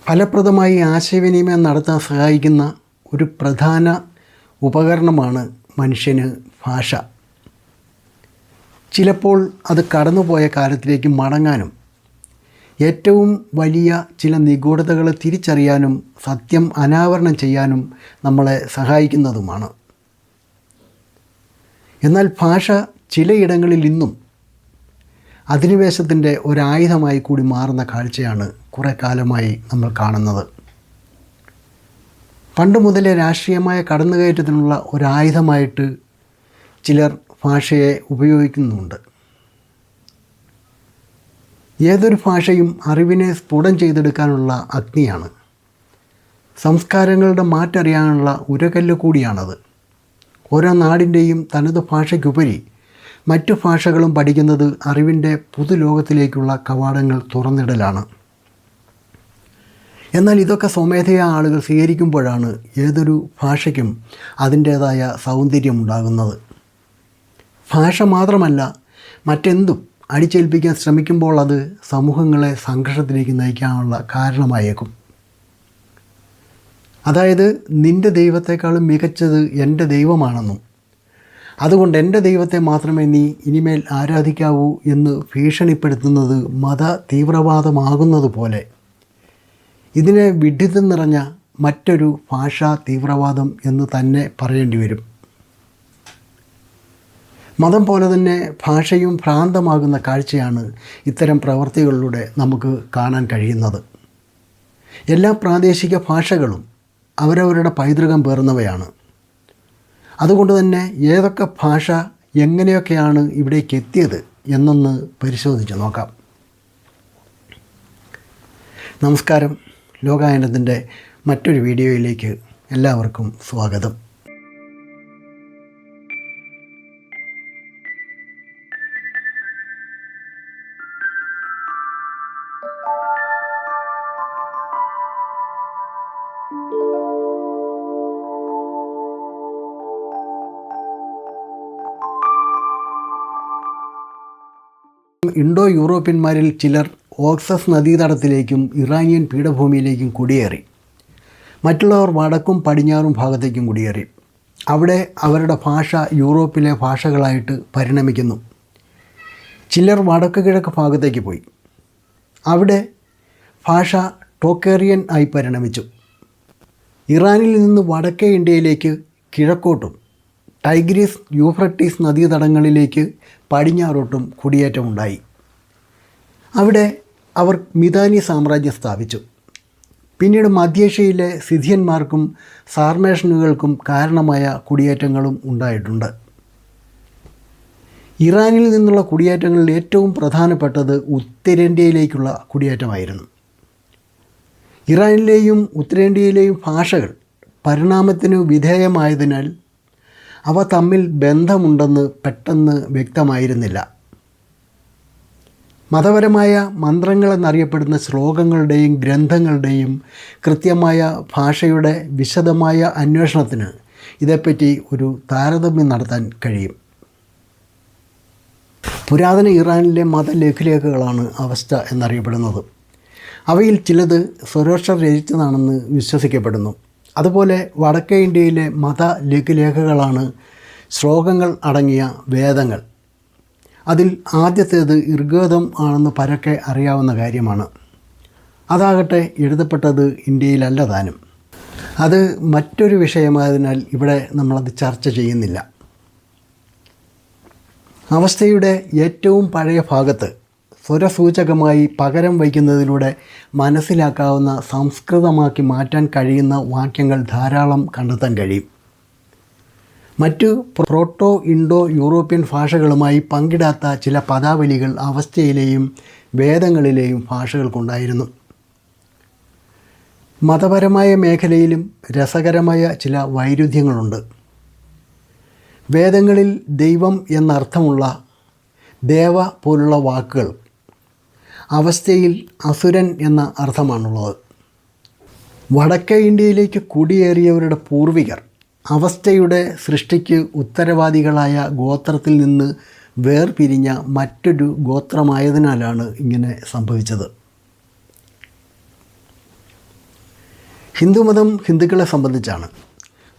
ഫലപ്രദമായി ആശയവിനിമയം നടത്താൻ സഹായിക്കുന്ന ഒരു പ്രധാന ഉപകരണമാണ് മനുഷ്യന് ഭാഷ. ചിലപ്പോൾ അത് കടന്നുപോയ കാലത്തിലേക്ക് മടങ്ങാനും ഏറ്റവും വലിയ ചില നിഗൂഢതകൾ തിരിച്ചറിയാനും സത്യം അനാവരണം ചെയ്യാനും നമ്മളെ സഹായിക്കുന്നതുമാണ്. എന്നാൽ ഭാഷ ചിലയിടങ്ങളിൽ ഇന്നും അധിനിവേശത്തിൻ്റെ ഒരായുധമായി കൂടി മാറുന്ന കാഴ്ചയാണ് കുറേ കാലമായി നമ്മൾ കാണുന്നത്. പണ്ട് മുതലേ രാഷ്ട്രീയമായ കടന്നുകയറ്റത്തിനുള്ള ഒരായുധമായിട്ട് ചിലർ ഭാഷയെ ഉപയോഗിക്കുന്നുണ്ട്. ഏതൊരു ഭാഷയും അറിവിനെ സ്ഫുടം ചെയ്തെടുക്കാനുള്ള അഗ്നിയാണ്. സംസ്കാരങ്ങളുടെ മാറ്ററിയാനുള്ള ഉരകല്ല് കൂടിയാണത്. ഓരോ നാടിൻ്റെയും തനത് ഭാഷയ്ക്കുപരി മറ്റു ഭാഷകളും പഠിക്കുന്നത് അറിവിൻ്റെ പുതുലോകത്തിലേക്കുള്ള കവാടങ്ങൾ തുറന്നിടലാണ്. എന്നാൽ ഇതൊക്കെ സ്വമേധയാ ആളുകൾ സ്വീകരിക്കുമ്പോഴാണ് ഏതൊരു ഭാഷയ്ക്കും അതിൻ്റേതായ സൗന്ദര്യമുണ്ടാകുന്നത്. ഭാഷ മാത്രമല്ല, മറ്റെന്തും അടിച്ചേൽപ്പിക്കാൻ ശ്രമിക്കുമ്പോൾ അത് സമൂഹങ്ങളെ സംഘർഷത്തിലേക്ക് നയിക്കാനുള്ള കാരണമായേക്കും. അതായത്, നിൻ്റെ ദൈവത്തെക്കാളും മികച്ചത് എൻ്റെ ദൈവമാണെന്നും അതുകൊണ്ട് എൻ്റെ ദൈവത്തെ മാത്രമേ നീ ഇനിമേൽ ആരാധിക്കാവൂ എന്ന് ഭീഷണിപ്പെടുത്തുന്നത് മത തീവ്രവാദമാകുന്നത് പോലെ ഇതിനെ വിഡ്ഢിത്തം നിറഞ്ഞ മറ്റൊരു ഭാഷാ തീവ്രവാദം എന്ന് തന്നെ പറയേണ്ടി വരും. മതം പോലെ തന്നെ ഭാഷയും ഭ്രാന്തമാകുന്ന കാഴ്ചയാണ് ഇത്തരം പ്രവർത്തികളിലൂടെ നമുക്ക് കാണാൻ കഴിയുന്നത്. എല്ലാ പ്രാദേശിക ഭാഷകളും അവരവരുടെ പൈതൃകം പേർന്നവയാണ്. അതുകൊണ്ട് തന്നെ ഏതൊക്കെ ഭാഷ എങ്ങനെയൊക്കെയാണ് ഇവിടേക്ക് എത്തിയത് എന്നൊന്ന് പരിശോധിച്ച് നോക്കാം. നമസ്കാരം. ലോകായനത്തിൻ്റെ മറ്റൊരു വീഡിയോയിലേക്ക് എല്ലാവർക്കും സ്വാഗതം. ഇൻഡോ യൂറോപ്യന്മാരിൽ ചിലർ ഓക്സസ് നദീതടത്തിലേക്കും ഇറാനിയൻ പീഠഭൂമിയിലേക്കും കുടിയേറി. മറ്റുള്ളവർ വടക്കും പടിഞ്ഞാറും ഭാഗത്തേക്കും കുടിയേറി. അവിടെ അവരുടെ ഭാഷ യൂറോപ്പിലെ ഭാഷകളായിട്ട് പരിണമിക്കുന്നു. ചിലർ വടക്ക് കിഴക്ക് ഭാഗത്തേക്ക് പോയി. അവിടെ ഭാഷ ടോക്കേറിയൻ ആയി പരിണമിച്ചു. ഇറാനിൽ നിന്ന് വടക്കേ ഇന്ത്യയിലേക്ക് കിഴക്കോട്ടും ടൈഗ്രീസ് യൂഫ്രട്ടീസ് നദീതടങ്ങളിലേക്ക് പടിഞ്ഞാറോട്ടും കുടിയേറ്റമുണ്ടായി. അവിടെ അവർ മിതാനി സാമ്രാജ്യം സ്ഥാപിച്ചു. പിന്നീട് മധ്യേഷ്യയിലെ സിഥിയന്മാർക്കും സാർമേഷനുകൾക്കും കാരണമായ കുടിയേറ്റങ്ങളും ഉണ്ടായിട്ടുണ്ട്. ഇറാനിൽ നിന്നുള്ള കുടിയേറ്റങ്ങളിൽ ഏറ്റവും പ്രധാനപ്പെട്ടത് ഉത്തരേന്ത്യയിലേക്കുള്ള കുടിയേറ്റമായിരുന്നു. ഇറാനിലെയും ഉത്തരേന്ത്യയിലെയും ഭാഷകൾ പരിണാമത്തിനു വിധേയമായതിനാൽ അവ തമ്മിൽ ബന്ധമുണ്ടെന്ന് പെട്ടെന്ന് വ്യക്തമായിരുന്നില്ല. മതപരമായ മന്ത്രങ്ങളെന്നറിയപ്പെടുന്ന ശ്ലോകങ്ങളുടെയും ഗ്രന്ഥങ്ങളുടെയും കൃത്യമായ ഭാഷയുടെ വിശദമായ അന്വേഷണത്തിന് ഇതേപ്പറ്റി ഒരു താരതമ്യം നടത്താൻ കഴിയും. പുരാതന ഇറാനിലെ മതലഘുലേഖകളാണ് അവസ്ഥ എന്നറിയപ്പെടുന്നത്. അവയിൽ ചിലത് സൊരോസ്റ്റർ രചിച്ചതാണെന്ന് വിശ്വസിക്കപ്പെടുന്നു. അതുപോലെ വടക്കേ ഇന്ത്യയിലെ മത ലഘുലേഖകളാണ് ശ്ലോകങ്ങൾ അടങ്ങിയ വേദങ്ങൾ. അതിൽ ആദ്യത്തേത് ഋഗ്വേദം ആണെന്ന് പരക്കെ അറിയാവുന്ന കാര്യമാണ്. അതാകട്ടെ എഴുതപ്പെട്ടത് ഇന്ത്യയിലല്ല താനും. അത് മറ്റൊരു വിഷയമായതിനാൽ ഇവിടെ നമ്മളത് ചർച്ച ചെയ്യുന്നില്ല. അവസ്ഥയുടെ ഏറ്റവും പഴയ ഭാഗത്ത് സ്വരസൂചകമായി പകരം വയ്ക്കുന്നതിലൂടെ മനസ്സിലാക്കാവുന്ന സംസ്കൃതമാക്കി മാറ്റാൻ കഴിയുന്ന വാക്യങ്ങൾ ധാരാളം കണ്ടെത്താൻ കഴിയും. മറ്റു പ്രോട്ടോ ഇൻഡോ യൂറോപ്യൻ ഭാഷകളുമായി പങ്കിടാത്ത ചില പദാവലികൾ അവസ്ഥയിലെയും വേദങ്ങളിലെയും ഭാഷകൾക്കുണ്ടായിരുന്നു. മതപരമായ മേഖലയിലും രസകരമായ ചില വൈരുദ്ധ്യങ്ങളുണ്ട്. വേദങ്ങളിൽ ദൈവം എന്നർത്ഥമുള്ള ദേവ പോലുള്ള വാക്കുകൾ അവസ്ഥയിൽ അസുരൻ എന്ന അർത്ഥമാണുള്ളത്. വടക്കേ ഇന്ത്യയിലേക്ക് കുടിയേറിയവരുടെ പൂർവികർ അവസ്ഥയുടെ സൃഷ്ടിക്ക് ഉത്തരവാദികളായ ഗോത്രത്തിൽ നിന്ന് വേർപിരിഞ്ഞ മറ്റൊരു ഗോത്രമായതിനാലാണ് ഇങ്ങനെ സംഭവിച്ചത്. ഹിന്ദുമതം ഹിന്ദുക്കളെ സംബന്ധിച്ചാണ്.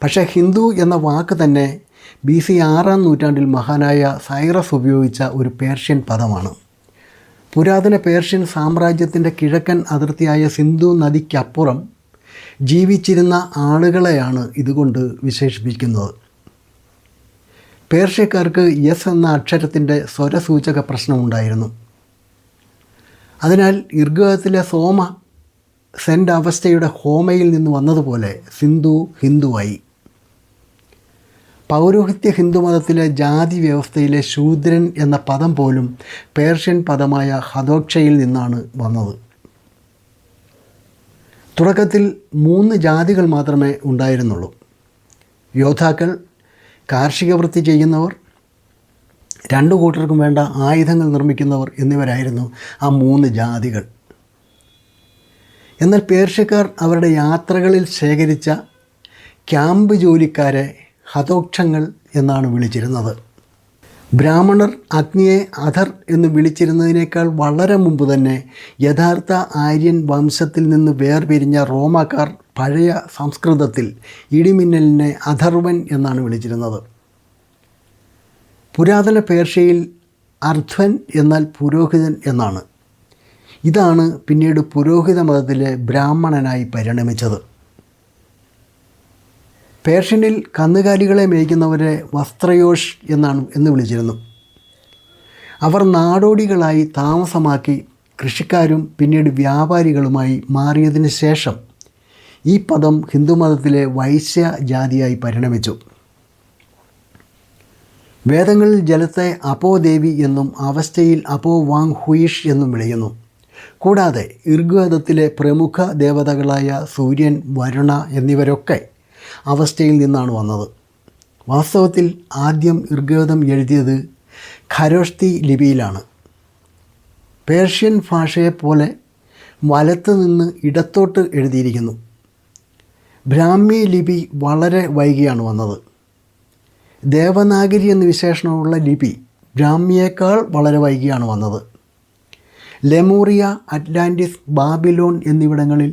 പക്ഷേ ഹിന്ദു എന്ന വാക്ക് തന്നെ BC 6-ാം നൂറ്റാണ്ടിൽ മഹാനായ സൈറസ് ഉപയോഗിച്ച ഒരു പേർഷ്യൻ പദമാണ്. പുരാതന പേർഷ്യൻ സാമ്രാജ്യത്തിൻ്റെ കിഴക്കൻ അതിർത്തിയായ സിന്ധു നദിക്കപ്പുറം ജീവിച്ചിരുന്ന ആളുകളെയാണ് ഇതുകൊണ്ട് വിശേഷിപ്പിക്കുന്നത്. പേർഷ്യക്കാർക്ക് എസ് എന്ന അക്ഷരത്തിൻ്റെ സ്വരസൂചക പ്രശ്നമുണ്ടായിരുന്നു. അതിനാൽ ഋഗ്വേദത്തിലെ സോമ സെൻ്റ് അവസ്ഥയുടെ ഹോമയിൽ നിന്ന് വന്നതുപോലെ സിന്ധു ഹിന്ദുവായി. പൗരോഹിത്യ ഹിന്ദുമതത്തിലെ ജാതി വ്യവസ്ഥയിലെ ശൂദ്രൻ എന്ന പദം പോലും പേർഷ്യൻ പദമായ ഹദോക്ഷയിൽ നിന്നാണ് വന്നത്. തുടക്കത്തിൽ 3 ജാതികൾ മാത്രമേ ഉണ്ടായിരുന്നുള്ളൂ. യോദ്ധാക്കൾ, കാർഷിക വൃത്തി ചെയ്യുന്നവർ, 2 കൂട്ടർക്കും വേണ്ട ആയുധങ്ങൾ നിർമ്മിക്കുന്നവർ എന്നിവരായിരുന്നു ആ 3 ജാതികൾ. എന്നാൽ പേർഷ്യക്കാർ അവരുടെ യാത്രകളിൽ ശേഖരിച്ച ക്യാമ്പ് ജോലിക്കാരെ ഹതോക്ഷങ്ങൾ എന്നാണ് വിളിച്ചിരുന്നത്. ബ്രാഹ്മണർ അഗ്നിയെ അധർ എന്ന് വിളിച്ചിരുന്നതിനേക്കാൾ വളരെ മുമ്പ് തന്നെ യഥാർത്ഥ ആര്യൻ വംശത്തിൽ നിന്ന് വേർപിരിഞ്ഞ റോമാക്കാർ പഴയ സംസ്കൃതത്തിൽ ഇടിമിന്നലിനെ അധർവൻ എന്നാണ് വിളിച്ചിരുന്നത്. പുരാതന പേർഷ്യയിൽ അർധ്വൻ എന്നാൽ പുരോഹിതൻ എന്നാണ്. ഇതാണ് പിന്നീട് പുരോഹിത മതത്തിലെ ബ്രാഹ്മണനായി പരിണമിച്ചത്. പേർഷ്യനിൽ കന്നുകാലികളെ മേയ്ക്കുന്നവരെ വസ്ത്രയോഷ് എന്ന് വിളിച്ചിരുന്നു. അവർ നാടോടികളായി താമസമാക്കി കൃഷിക്കാരും പിന്നീട് വ്യാപാരികളുമായി മാറിയതിന് ശേഷം ഈ പദം ഹിന്ദുമതത്തിലെ വൈശ്യ ജാതിയായി പരിണമിച്ചു. വേദങ്ങളിൽ ജലത്തെ അപോദേവി എന്നും അവസ്ഥയിൽ അപോ വാങ് ഹുയിഷ് എന്നും വിളിക്കുന്നു. കൂടാതെ ഋഗ്വേദത്തിലെ പ്രമുഖ ദേവതകളായ സൂര്യൻ, വരുണ എന്നിവരൊക്കെ അവസ്ഥയിൽ നിന്നാണ് വന്നത്. വാസ്തവത്തിൽ ആദ്യം ഋഗ്വേദം എഴുതിയത് ഖരോഷ്തി ലിപിയിലാണ്. പേർഷ്യൻ ഭാഷയെപ്പോലെ വലത്ത് നിന്ന് ഇടത്തോട്ട് എഴുതിയിരിക്കുന്നു. ബ്രാഹ്മി ലിപി വളരെ വൈകിയാണ് വന്നത്. ദേവനാഗരി എന്ന് വിശേഷണമുള്ള ലിപി ബ്രാഹ്മിയേക്കാൾ വളരെ വൈകിയാണ് വന്നത്. ലെമൂറിയ, അറ്റ്ലാന്റിസ്, ബാബിലോൺ എന്നിവിടങ്ങളിൽ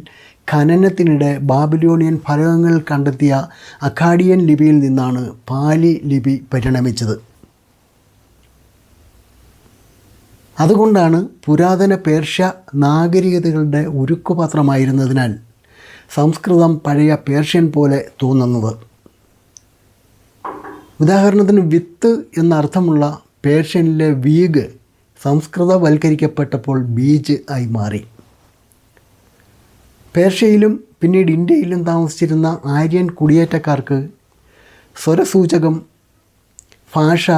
ഖനനത്തിനിടെ ബാബിലോണിയൻ ഫലകങ്ങൾ കണ്ടെത്തിയ അക്കാഡിയൻ ലിപിയിൽ നിന്നാണ് പാലി ലിപി പരിണമിച്ചത്. അതുകൊണ്ടാണ് പുരാതന പേർഷ്യ നാഗരികതകളുടെ ഉരുക്കുപാത്രമായിരുന്നതിനാൽ സംസ്കൃതം പഴയ പേർഷ്യൻ പോലെ തോന്നുന്നത്. ഉദാഹരണത്തിന് വിത്ത് എന്നർത്ഥമുള്ള പേർഷ്യനിലെ വീഗ് സംസ്കൃതവൽക്കരിക്കപ്പെട്ടപ്പോൾ ബീജ് ആയി മാറി. പേർഷ്യയിലും പിന്നീട് ഇന്ത്യയിലും താമസിച്ചിരുന്ന ആര്യൻ കുടിയേറ്റക്കാർക്ക് സ്വരസൂചകം, ഭാഷ,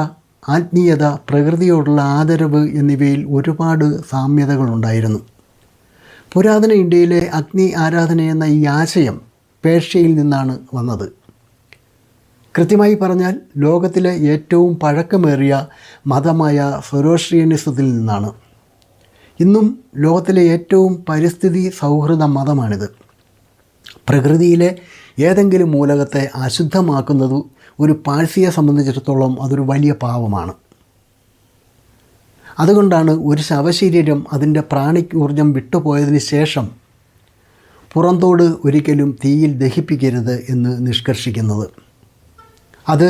ആത്മീയത, പ്രകൃതിയോടുള്ള ആദരവ് എന്നിവയിൽ ഒരുപാട് സാമ്യതകളുണ്ടായിരുന്നു. പുരാതന ഇന്ത്യയിലെ അഗ്നി ആരാധനയെന്ന ഈ ആശയം പേർഷ്യയിൽ നിന്നാണ് വന്നത്. കൃത്യമായി പറഞ്ഞാൽ ലോകത്തിലെ ഏറ്റവും പഴക്കമേറിയ മതമായ സൊറോസ്ട്രിയനിസത്തിൽ നിന്നാണ്. ഇന്നും ലോകത്തിലെ ഏറ്റവും പരിസ്ഥിതി സൗഹൃദ മതമാണിത്. പ്രകൃതിയിലെ ഏതെങ്കിലും മൂലകത്തെ അശുദ്ധമാക്കുന്നത് ഒരു പാഴ്സിയെ സംബന്ധിച്ചിടത്തോളം അതൊരു വലിയ പാവമാണ്. അതുകൊണ്ടാണ് ഒരു ശവശരീരം അതിൻ്റെ പ്രാണിക് ഊർജം വിട്ടുപോയതിന് ശേഷം പുറന്തോട് ഒരിക്കലും തീയിൽ ദഹിപ്പിക്കരുത് എന്ന് നിഷ്കർഷിക്കുന്നത്. അത്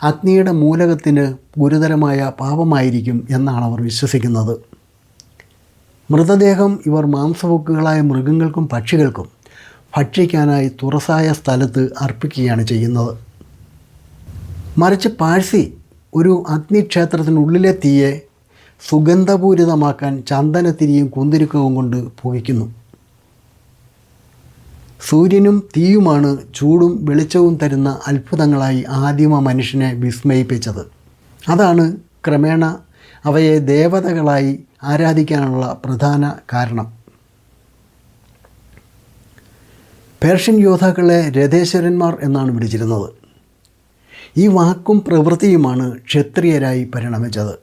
അഗ്നിയുടെ മൂലകത്തിന് ഗുരുതരമായ പാപമായിരിക്കും എന്നാണ് അവർ വിശ്വസിക്കുന്നത്. മൃതദേഹം ഇവർ മാംസഭോക്കുകളായ മൃഗങ്ങൾക്കും പക്ഷികൾക്കും ഭക്ഷിക്കാനായി തുറസായ സ്ഥലത്ത് അർപ്പിക്കുകയാണ് ചെയ്യുന്നത്. മറിച്ച് പാഴ്സി ഒരു അഗ്നിക്ഷേത്രത്തിനുള്ളിലെ തീയെ സുഗന്ധപൂരിതമാക്കാൻ ചന്ദനത്തിരിയും കുന്തിരിക്കവും കൊണ്ട് പുകയ്ക്കുന്നു. സൂര്യനും തീയുമാണ് ചൂടും വെളിച്ചവും തരുന്ന അത്ഭുതങ്ങളായി ആദിമ മനുഷ്യനെ വിസ്മയിപ്പിച്ചത്. അതാണ് ക്രമേണ അവയെ ദേവതകളായി ആരാധിക്കാനുള്ള പ്രധാന കാരണം. പേർഷ്യൻ യോദ്ധാക്കളെ രഥേശ്വരന്മാർ എന്നാണ് വിളിച്ചിരുന്നത്. ഈ വാക്കും പ്രവൃത്തിയുമാണ് ക്ഷത്രിയരായി പരിണമിച്ചത്.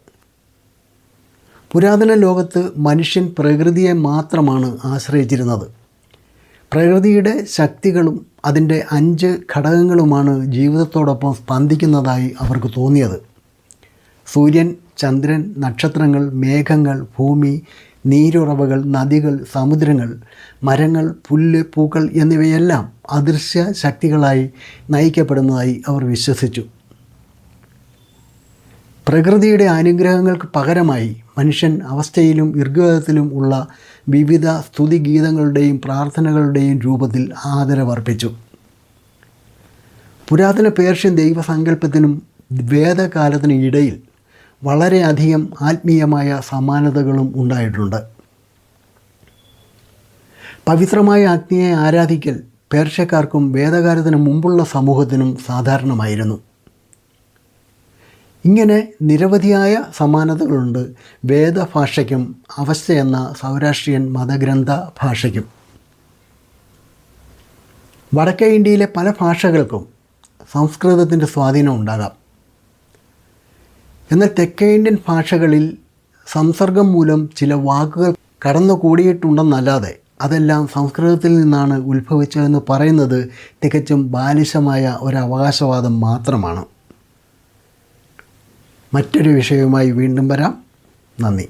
പുരാതന ലോകത്ത് മനുഷ്യൻ പ്രകൃതിയെ മാത്രമാണ് ആശ്രയിച്ചിരുന്നത്. പ്രകൃതിയുടെ ശക്തികളും അതിൻ്റെ 5 ഘടകങ്ങളുമാണ് ജീവിതത്തോടൊപ്പം സ്പന്ദിക്കുന്നതായി അവർക്ക് തോന്നിയത്. സൂര്യൻ, ചന്ദ്രൻ, നക്ഷത്രങ്ങൾ, മേഘങ്ങൾ, ഭൂമി, നീരുറവകൾ, നദികൾ, സമുദ്രങ്ങൾ, മരങ്ങൾ, പുല്ല്, പൂക്കൾ എന്നിവയെല്ലാം അദൃശ്യ ശക്തികളായി നയിക്കപ്പെടുന്നതായി അവർ വിശ്വസിച്ചു. പ്രകൃതിയുടെ അനുഗ്രഹങ്ങൾക്ക് പകരമായി മനുഷ്യൻ അവസ്ഥയിലും ഋഗ്വേദത്തിലും ഉള്ള വിവിധ സ്തുതിഗീതങ്ങളുടെയും പ്രാർത്ഥനകളുടെയും രൂപത്തിൽ ആദരവർപ്പിച്ചു. പുരാതന പേർഷ്യൻ ദൈവസങ്കല്പത്തിനും വേദകാലത്തിനും ഇടയിൽ വളരെയധികം ആത്മീയമായ സമാനതകളും ഉണ്ടായിട്ടുണ്ട്. പവിത്രമായ അഗ്നിയെ ആരാധിക്കൽ പേർഷ്യക്കാർക്കും വേദകാലത്തിന് മുമ്പുള്ള സമൂഹത്തിനും സാധാരണമായിരുന്നു. ഇങ്ങനെ നിരവധിയായ സമാനതകളുണ്ട് വേദഭാഷയ്ക്കും അവസ്ഥ എന്ന സൗരാഷ്ട്രീയൻ മതഗ്രന്ഥ ഭാഷയ്ക്കും. വടക്കേ ഇന്ത്യയിലെ പല ഭാഷകൾക്കും സംസ്കൃതത്തിൻ്റെ സ്വാധീനം ഉണ്ടാകാം. എന്നാൽ തെക്കേ ഇന്ത്യൻ ഭാഷകളിൽ സംസർഗം മൂലം ചില വാക്കുകൾ കടന്നുകൂടിയിട്ടുണ്ടെന്നല്ലാതെ അതെല്ലാം സംസ്കൃതത്തിൽ നിന്നാണ് ഉത്ഭവിച്ചതെന്ന് പറയുന്നത് തികച്ചും ബാലിശമായ ഒരു അവകാശവാദം മാത്രമാണ്. മറ്റൊരു വിഷയവുമായി വീണ്ടും വരാം. നന്ദി.